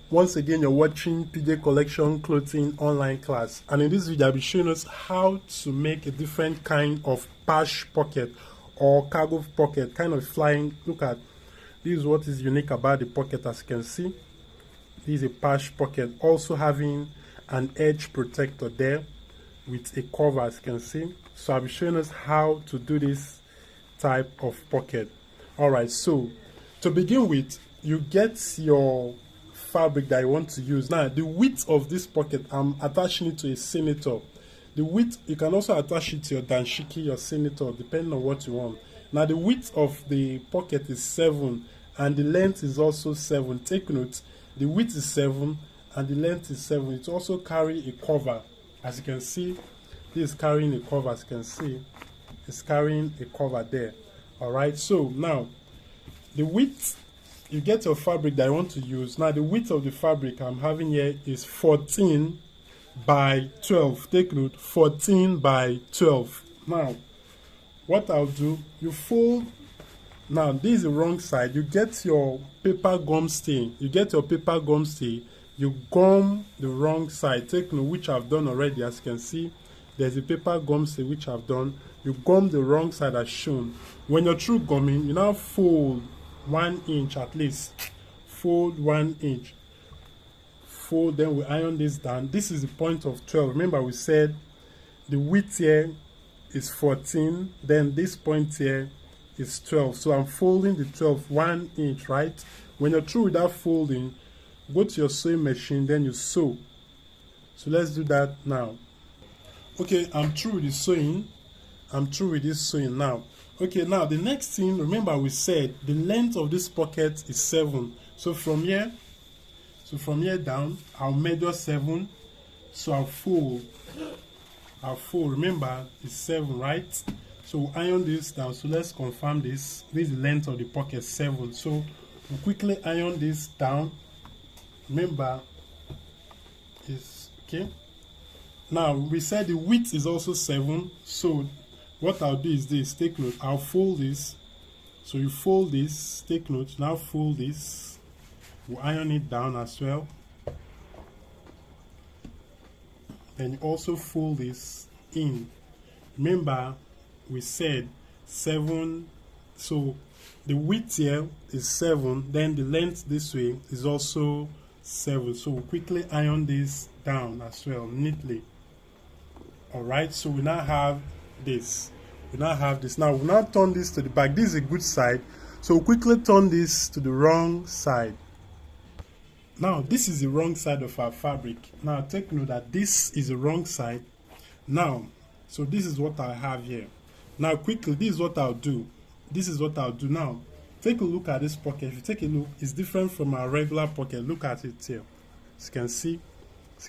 Once again, you're watching PJ Collection Clothing online class, and in this video I'll be showing us how to make a different kind of patch pocket or cargo pocket, kind of flying. Look at this is what is unique about the pocket. As you can see, this is a patch pocket, also having an edge protector there with a cover, as you can see. So I'll be showing us how to do this type of pocket. Alright, so to begin with, you get your fabric that you want to use. Now the width of this pocket, I'm attaching it to a senator. The width, you can also attach it to your dashiki, your senator, depending on what you want. Now the width of the pocket is 7 and the length is also 7. Take note, the width is 7 and the length is 7. It also carry a cover. As you can see, this is carrying a cover. As you can see, it's carrying a cover there. Alright, so now the width, you get your fabric that I want to use. Now the width of the fabric I'm having here is 14 by 12. Take note, 14 by 12. Now what I'll do, you fold. Now this is the wrong side. You get your paper gum stay. You gum the wrong side. Take note, which I've done already. As you can see, there's a paper gum stay which I've done. You gum the wrong side as shown. When you're through gumming, you now fold 1 inch at least. Fold 1 inch. Fold, then we iron this down. This is the point of 12. Remember, we said the width here is 14, then this point here is 12. So I'm folding the 12 1 inch, right? When you're through with that folding, go to your sewing machine, then you sew. So let's do that now. Okay, I'm through with the sewing. I'm through with this sewing now. Okay, now the next thing, remember we said the length of this pocket is 7. So from here down, I'll measure 7. So I'll fold. Remember, it's 7, right? So we'll iron this down. So let's confirm this. This is the length of the pocket, 7. So we'll quickly iron this down. Remember, it's okay. Now we said the width is also 7. So what I'll do is this. Take note. I'll fold this. So you fold this. Take note. Now fold this. We'll iron it down as well. Then you also fold this in. Remember, we said 7. So the width here is 7. Then the length this way is also 7. So we'll quickly iron this down as well neatly. Alright, so we now have this. Now we'll now turn this to the back. This is a good side. So we'll quickly turn this to the wrong side. Now this is the wrong side of our fabric. Now take note that this is the wrong side. Now, so this is what I have here. Now quickly, this is what I'll do. Now take a look at this pocket. If you take a look, it's different from our regular pocket. Look at it here. As you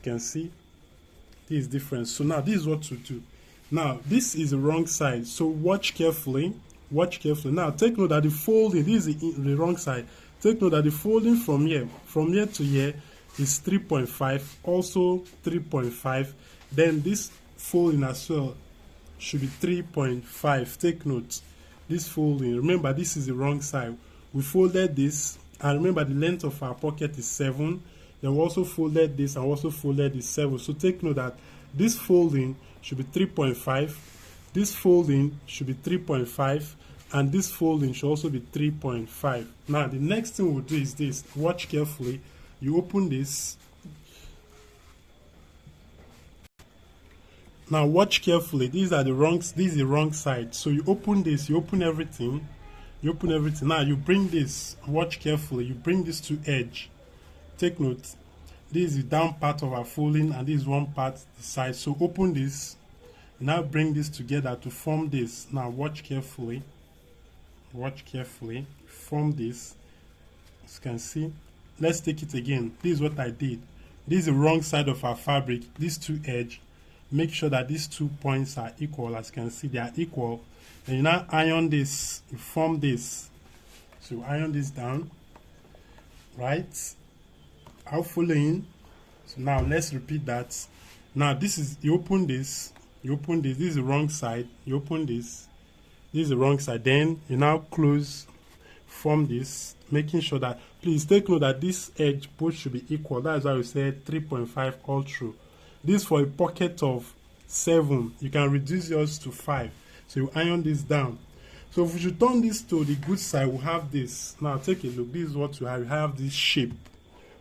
can see, this is different. So now this is what to do. Now this is the wrong side, so watch carefully. Now take note that the folding, this is the wrong side. Take note that the folding from here to here is 3.5, also 3.5. Then this folding as well should be 3.5. Take note, this folding, remember this is the wrong side. We folded this, and remember the length of our pocket is 7. Then we also folded this and also folded this 7. So take note that this folding should be 3.5, this folding should be 3.5, and this folding should also be 3.5. Now the next thing we'll do is this. Watch carefully. You open this. Now watch carefully. This is the wrong side. So you open this, you open everything. Now you bring this. Watch carefully. You bring this to edge. Take note. This is the down part of our folding, and this is one part the side. So open this. Now bring this together to form this. Now watch carefully. Form this. As you can see, let's take it again. This is what I did. This is the wrong side of our fabric. These two edge. Make sure that these 2 points are equal. As you can see, they are equal. Then you now iron this. You form this. So you iron this down. Right? I'll follow in. So now let's repeat that. Now this is, you open this. This is the wrong side. You open this. This is the wrong side. Then you now close, form this, making sure that please take note that this edge both should be equal. That's why we said 3.5 all through. This for a pocket of 7. You can reduce yours to 5. So you iron this down. So if we should turn this to the good side, we have this. Now take a look. This is what you have. You have this shape,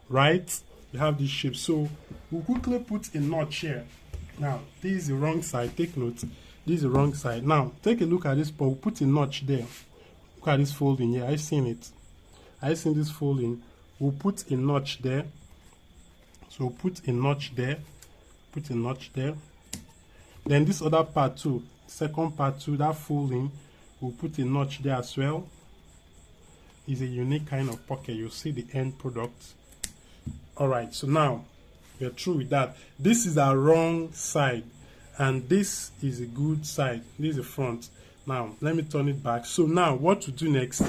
right? You have this shape. So we'll quickly put a notch here. Now this is the wrong side. Take note. This is the wrong side. Now take a look at this point. We'll put a notch there. Look at this folding here. Are you seeing it? Are you seeing this folding? We'll put a notch there. So we'll put a notch there. Put a notch there. Then this other part too. Second part too. That folding. We'll put a notch there as well. It's a unique kind of pocket. You'll see the end product. Alright, so now we're through with that. This is our wrong side, and this is a good side. This is the front. Now let me turn it back. So now what to do next?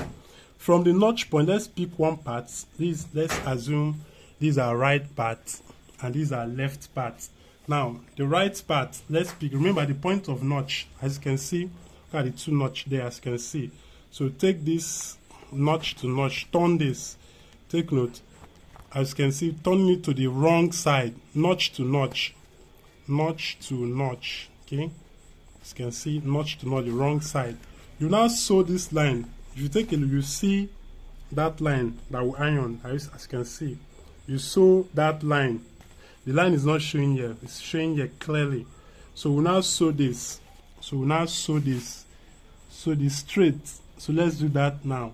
From the notch point, let's pick one part. Let's assume these are right part and these are left part. Now the right part, let's pick. Remember the point of notch, as you can see. Look at the two notch there, as you can see. So take this notch to notch, turn this. Take note, as you can see, turning it to the wrong side, notch to notch, notch to notch. Okay, as you can see, notch to notch, the wrong side. You now sew this line. If you take a look, you see that line that we iron. As you can see, you sew that line. The line is not showing here; it's showing here clearly. So we now sew this. So we now sew this straight. So let's do that now.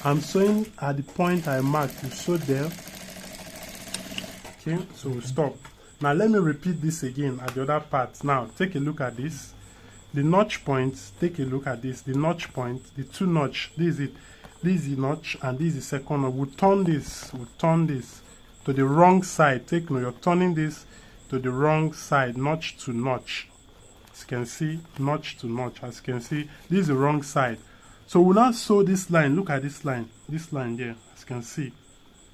I'm sewing at the point I marked. You sew there. Okay, so we'll stop. Now let me repeat this again at the other part. Now take a look at this. The notch point, take a look at this. The notch point, the two notch, this is it. This is the notch and this is the second one. We'll turn this to the wrong side. Take note, you're turning this to the wrong side, notch to notch. As you can see, notch to notch. As you can see, this is the wrong side. So we'll now sew this line. Look at this line here. As you can see,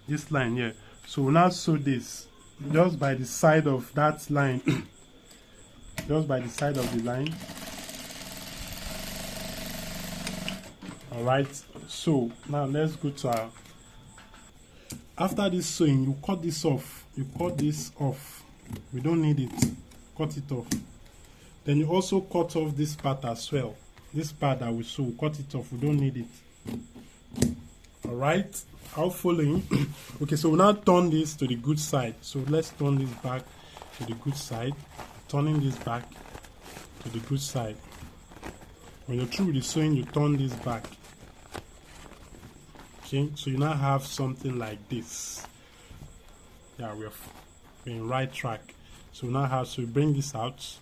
this line here. So we'll now sew this just by the side of that line. Just by the side of the line. Alright, so now let's go to our. After this sewing, you cut this off. You cut this off. We don't need it. Cut it off. Then you also cut off this part as well. This part that we sew, cut it off. We don't need it. Alright, how following? Okay, so we now turn this to the good side. So let's turn this back to the good side. Turning this back to the good side. When you're through with the sewing, you turn this back. Okay, so you now have something like this. Yeah, we're in right track. So now have, so we bring this out.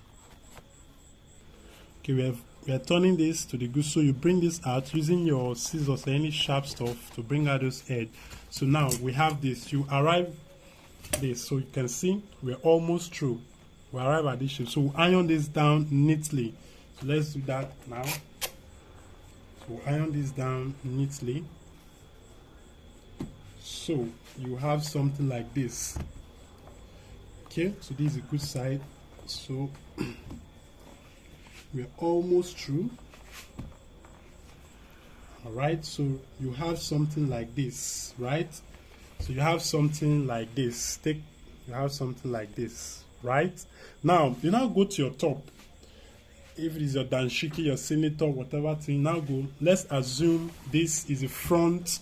Okay, we are turning this to the good. So you bring this out using your scissors or any sharp stuff to bring out those edge. So now we have this. You arrive this, so you can see we're almost through. We arrive at this shape. So we'll iron this down neatly. So let's do that now. So we'll iron this down neatly. So you have something like this. Okay, so this is a good side. So we're almost through. Alright, so you have something like this, right? So you have something like this. You have something like this, right? Now you now go to your top. If it is your danshiki, your senator, whatever thing, now go. Let's assume this is the front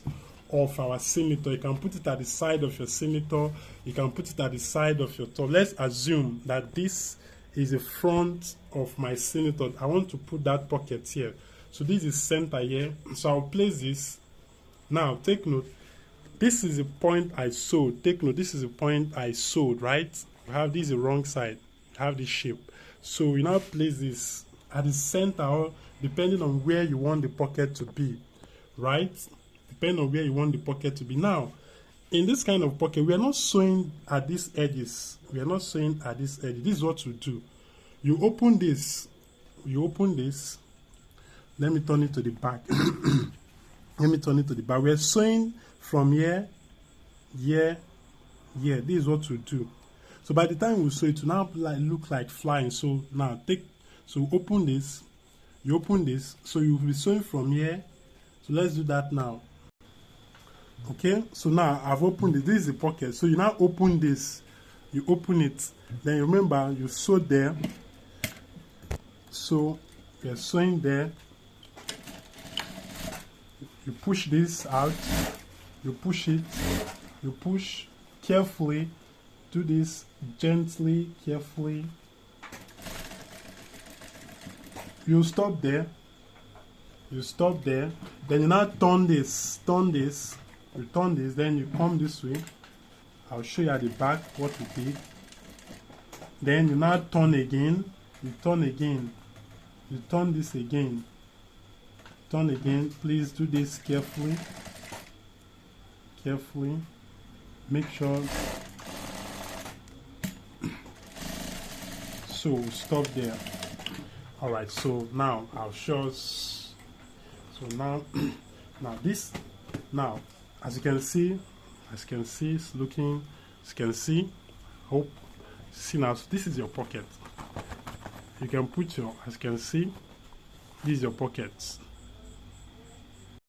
of our senator. You can put it at the side of your senator. You can put it at the side of your top. Let's assume that this is the front of my senator. I want to put that pocket here. So this is center here. So I'll place this. Now take note. This is the point I sewed. Take note. This is the point I sewed, right? You have this the wrong side. You have this shape. So you now place this at the center, or depending on where you want the pocket to be, right? Depending on where you want the pocket to be. Now, in this kind of pocket, we are not sewing at these edges. We are not sewing at this edge. This is what you do. You open this. You open this. Let me turn it to the back. Let me turn it to the back. We are sewing from here, here, here. This is what you do. So by the time we sew it, will now look like flying. So now so open this. You open this. So you will be sewing from here. So let's do that now. Okay, so now I've opened it. This is the pocket. So you now open this. You open it. Then remember you sew there. So you're sewing there. You push this out. You push it. You push carefully. Do this gently, carefully. You stop there. You stop there. Then you now turn this. Turn this. You turn this. Then you come this way. I'll show you at the back what we did. Then you now turn again. You turn again. You turn this again. Turn again. Please do this carefully. Carefully. Make sure. So stop there. Alright, so now I'll show us. So now now as you can see, it's looking, as you can see, hope see now. So this is your pocket. You can put your, as you can see, this is your pocket.